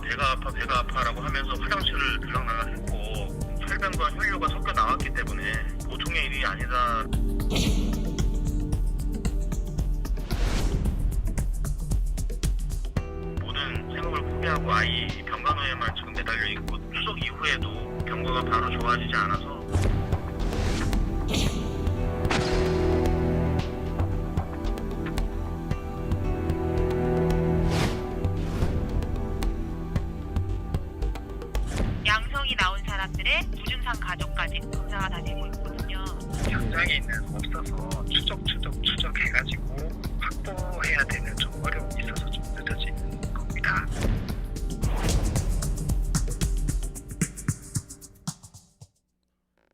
배가 아파라고 하면서 화장실을 들락날락했고 혈변과 혈류가 섞여 나왔기 때문에 보통의 일이 아니다. 모든 생업을 포기하고 아이 병간호에만 지금 매달려 있고 추석 이후에도 경과가 바로 좋아지지 않아서 양성이 나온 사람들의 무증상 가족까지 검사가 다 되고 있거든요. 현장에 있는 없어서 추적 해가지고 확보해야 되는 좀 어려움이 있어서 좀 늦어지는 겁니다.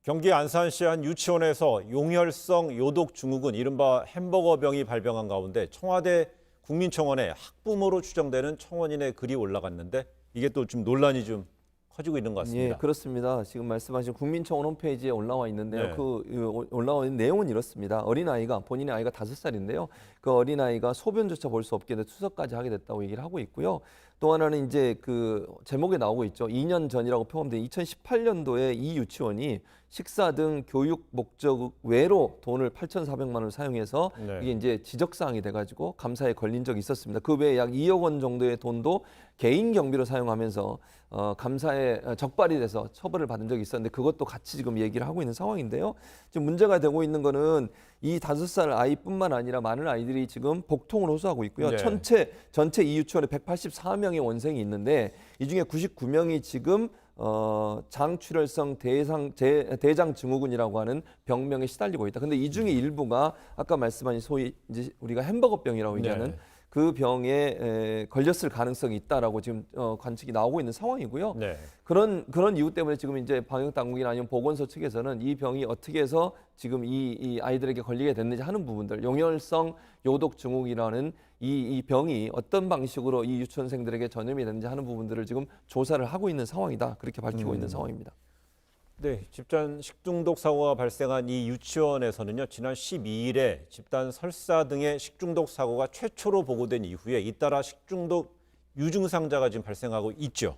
경기 안산시 한 유치원에서 용혈성 요독 증후군 이른바 햄버거병이 발병한 가운데 청와대 국민청원에 학부모로 추정되는 청원인의 글이 올라갔는데 이게 또 좀 논란이 좀 커지고 있는 것 같습니다. 예, 그렇습니다. 지금 말씀하신 국민청원 홈페이지에 올라와 있는데요. 네. 그 올라와 있는 내용은 이렇습니다. 어린아이가 본인의 아이가 5살인데요. 그 어린아이가 소변조차 볼 수 없게 투석까지 하게 됐다고 얘기를 하고 있고요. 또 하나는 이제 그 제목에 나오고 있죠. 2년 전이라고 포함된 2018년도에 이 유치원이 식사 등 교육 목적 외로 돈을 8,400만 원을 사용해서 네. 이게 이제 지적사항이 돼가지고 감사에 걸린 적이 있었습니다. 그 외에 약 2억 원 정도의 돈도 개인 경비로 사용하면서 감사에 적발이 돼서 처벌을 받은 적이 있었는데 그것도 같이 지금 얘기를 하고 있는 상황인데요. 지금 문제가 되고 있는 거는 이 5살 아이뿐만 아니라 많은 아이들이 지금 복통을 호소하고 있고요. 네. 전체 이 유치원에 184명의 원생이 있는데 이 중에 99명이 지금 장출혈성 대장 증후군이라고 하는 병명에 시달리고 있다. 근데 이 중에 일부가 아까 말씀하신 소위 이제 우리가 햄버거병이라고 얘기하는 네. 그 병에 걸렸을 가능성이 있다라고 지금 관측이 나오고 있는 상황이고요. 네. 그런 이유 때문에 지금 이제 방역 당국이나 아니면 보건소 측에서는 이 병이 어떻게 해서 지금 이 아이들에게 걸리게 됐는지 하는 부분들, 용혈성 요독 증후군이라는 이 병이 어떤 방식으로 이 유치원생들에게 전염이 됐는지 하는 부분들을 지금 조사를 하고 있는 상황이다. 그렇게 밝히고 있는 상황입니다. 네, 집단 식중독 사고가 발생한 이 유치원에서는요, 지난 12일에 집단 설사 등의 식중독 사고가 최초로 보고된 이후에 잇따라 식중독 유증상자가 지금 발생하고 있죠.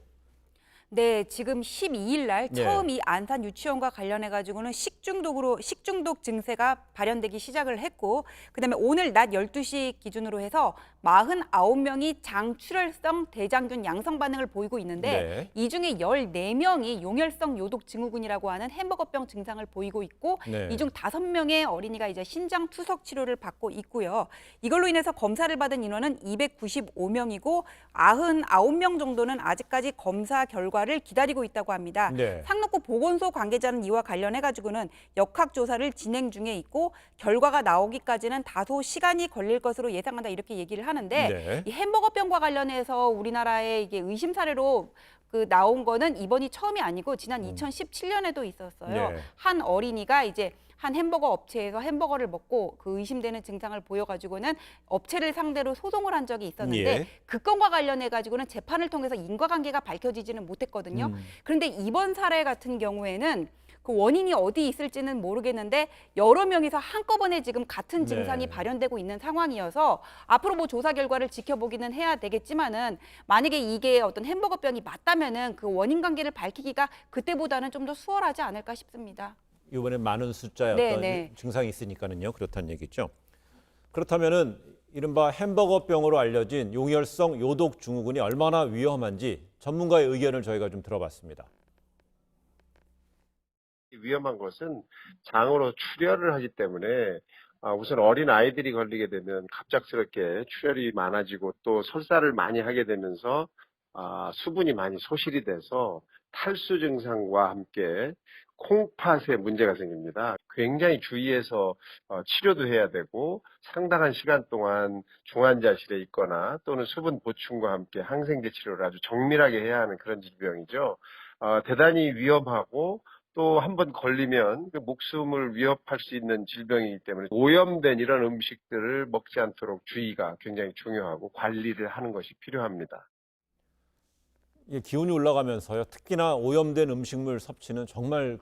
네, 지금 12일 날 네. 처음 이 안산 유치원과 관련해 가지고는 식중독 증세가 발현되기 시작을 했고 그다음에 오늘 낮 12시 기준으로 해서 49명이 장출혈성 대장균 양성 반응을 보이고 있는데 네. 이 중에 14명이 용혈성 요독 증후군이라고 하는 햄버거병 증상을 보이고 있고 네. 이 중 5명의 어린이가 이제 신장 투석 치료를 받고 있고요. 이걸로 인해서 검사를 받은 인원은 295명이고 99명 정도는 아직까지 검사 결과를 기다리고 있다고 합니다. 네. 상록구 보건소 관계자는 이와 관련해 가지고는 역학조사를 진행 중에 있고 결과가 나오기까지는 다소 시간이 걸릴 것으로 예상한다 이렇게 얘기를 하는데 네. 이 햄버거병과 관련해서 우리나라에 이게 의심 사례로 그 나온 거는 이번이 처음이 아니고 지난 2017년에도 있었어요. 네. 한 어린이가 이제 한 햄버거 업체에서 햄버거를 먹고 그 의심되는 증상을 보여가지고는 업체를 상대로 소송을 한 적이 있었는데 예. 그 건과 관련해가지고는 재판을 통해서 인과관계가 밝혀지지는 못했거든요. 그런데 이번 사례 같은 경우에는 그 원인이 어디 있을지는 모르겠는데 여러 명이서 한꺼번에 지금 같은 증상이 네. 발현되고 있는 상황이어서 앞으로 뭐 조사 결과를 지켜보기는 해야 되겠지만은 만약에 이게 어떤 햄버거병이 맞다면은 그 원인 관계를 밝히기가 그때보다는 좀 더 수월하지 않을까 싶습니다. 이번에 많은 숫자의 네, 어떤 네. 증상이 있으니까는요. 그렇다는 얘기죠. 그렇다면은 이른바 햄버거병으로 알려진 용혈성 요독 증후군이 얼마나 위험한지 전문가의 의견을 저희가 좀 들어봤습니다. 위험한 것은 장으로 출혈을 하기 때문에 우선 어린 아이들이 걸리게 되면 갑작스럽게 출혈이 많아지고 또 설사를 많이 하게 되면서 수분이 많이 소실이 돼서 탈수 증상과 함께 콩팥에 문제가 생깁니다. 굉장히 주의해서 치료도 해야 되고 상당한 시간 동안 중환자실에 있거나 또는 수분 보충과 함께 항생제 치료를 아주 정밀하게 해야 하는 그런 질병이죠. 대단히 위험하고 또 한 번 걸리면 그 목숨을 위협할 수 있는 질병이기 때문에 오염된 이런 음식들을 먹지 않도록 주의가 굉장히 중요하고 관리를 하는 것이 필요합니다. 이게 기온이 올라가면서요. 특히나 오염된 음식물 섭취는 정말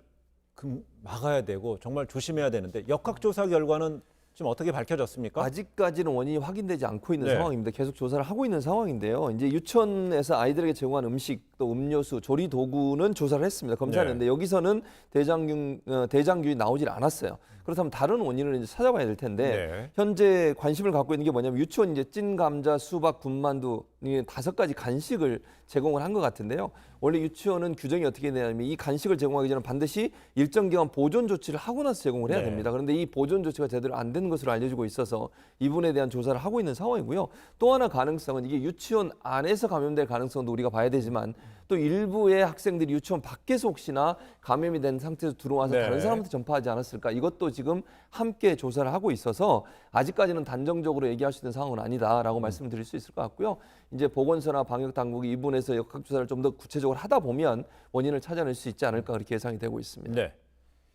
막아야 되고 정말 조심해야 되는데 역학조사 결과는 지금 어떻게 밝혀졌습니까? 아직까지는 원인이 확인되지 않고 있는 네. 상황입니다. 계속 조사를 하고 있는 상황인데요. 이제 유치원에서 아이들에게 제공한 음식, 또 음료수, 조리 도구는 조사를 했습니다. 검사했는데 여기서는 대장균이 나오질 않았어요. 그렇다면 다른 원인을 이제 찾아봐야 될 텐데 네. 현재 관심을 갖고 있는 게 뭐냐면 유치원 이제 찐 감자, 수박, 군만두 이 5가지 간식을 제공을 한 것 같은데요. 원래 유치원은 규정이 어떻게 되냐면 이 간식을 제공하기 전에 반드시 일정 기간 보존 조치를 하고 나서 제공을 해야 네. 됩니다. 그런데 이 보존 조치가 제대로 안 된 것으로 알려지고 있어서 이 부분에 대한 조사를 하고 있는 상황이고요. 또 하나 가능성은 이게 유치원 안에서 감염될 가능성도 우리가 봐야 되지만 또 일부의 학생들이 유치원 밖에서 혹시나 감염이 된 상태에서 들어와서 네. 다른 사람한테 전파하지 않았을까, 이것도 지금 함께 조사를 하고 있어서 아직까지는 단정적으로 얘기할 수 있는 상황은 아니다라고 말씀드릴 수 있을 것 같고요. 이제 보건소나 방역 당국이 이 부분에서 역학조사를 좀 더 구체적으로 하다 보면 원인을 찾아낼 수 있지 않을까 그렇게 예상이 되고 있습니다. 네.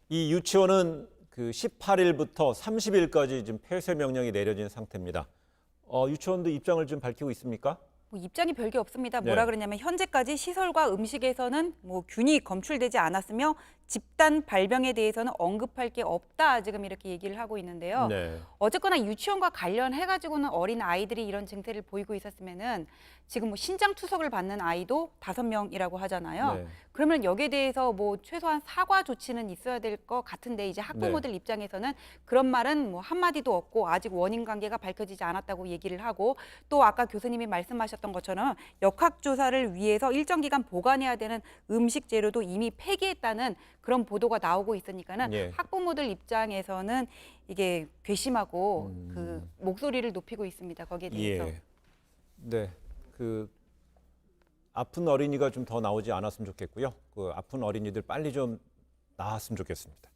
이 유치원은 그 18일부터 30일까지 지금 폐쇄 명령이 내려진 상태입니다. 유치원도 입장을 좀 밝히고 있습니까? 뭐 입장이 별게 없습니다. 네. 뭐라 그러냐면 현재까지 시설과 음식에서는 뭐 균이 검출되지 않았으며 집단 발병에 대해서는 언급할 게 없다, 지금 이렇게 얘기를 하고 있는데요. 네. 어쨌거나 유치원과 관련해가지고는 어린 아이들이 이런 증세를 보이고 있었으면은 지금 뭐 신장 투석을 받는 아이도 5명이라고 하잖아요. 네. 그러면 여기에 대해서 뭐 최소한 사과 조치는 있어야 될 것 같은데 이제 학부모들 입장에서는 그런 말은 뭐 한마디도 없고 아직 원인 관계가 밝혀지지 않았다고 얘기를 하고, 또 아까 교수님이 말씀하셨던 것처럼 역학조사를 위해서 일정 기간 보관해야 되는 음식 재료도 이미 폐기했다는 그런 보도가 나오고 있으니까는 예. 학부모들 입장에서는 이게 괘씸하고 그 목소리를 높이고 있습니다. 거기에 대해서. 예. 네. 그 아픈 어린이가 좀 더 나오지 않았으면 좋겠고요. 그 아픈 어린이들 빨리 좀 나았으면 좋겠습니다.